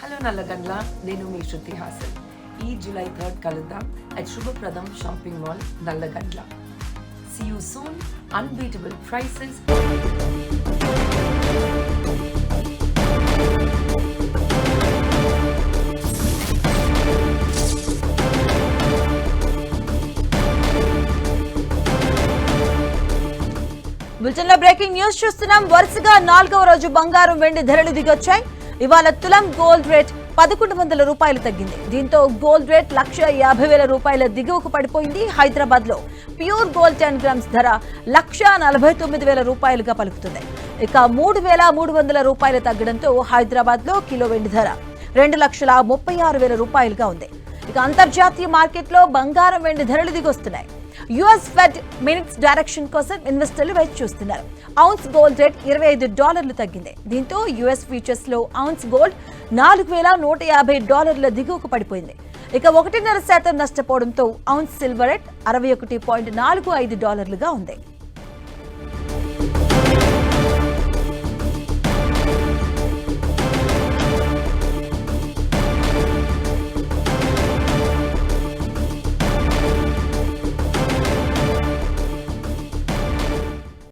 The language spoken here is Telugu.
హలో నల్లగండ్ల, నేను మీ శృతి హాసన్. ఈ జూలై 3 కలుద్దాం at Shubhapradam shopping mall Nallagandla. See you soon. Unbeatable prices. బులెటిన్లో బ్రేకింగ్ న్యూస్ చూస్తున్నాం. వరుసగా 4వ రోజు బంగారం వెండి ధరలు దిగొచ్చాయి. ఇవాళ తులం గోల్డ్ రేట్ 1100 రూపాయలు తగ్గింది. దీంతో గోల్డ్ రేట్ 1,50,000 రూపాయల దిగువకు పడిపోయింది. హైదరాబాద్ లో ప్యూర్ గోల్డ్ 10 గ్రామ్స్ ధర 1,49,000 రూపాయలుగా పలుకుతుంది. ఇక 3,300 రూపాయలు తగ్గడంతో హైదరాబాద్ లో కిలో వెండి ధర 2,36,000 రూపాయలుగా ఉంది. ఇక అంతర్జాతీయ మార్కెట్ లో బంగారం వెండి ధరలు దిగొస్తున్నాయి. యుఎస్ ఫెడ్ మినిట్స్ డైరెక్షన్ కోసం ఇన్వెస్టర్లు వేచి చూస్తున్నారు. ఔన్స్ గోల్డ్ రేట్ $25 తగ్గింది. దీంతో యుఎస్ ఫ్యూచర్స్ లో ఔన్స్ గోల్డ్ $4,150 దిగువకు పడిపోయింది. ఇక 1.5% నష్టపోవడంతో ఔన్స్ సిల్వర్ రేట్ $61.45 ఉంది.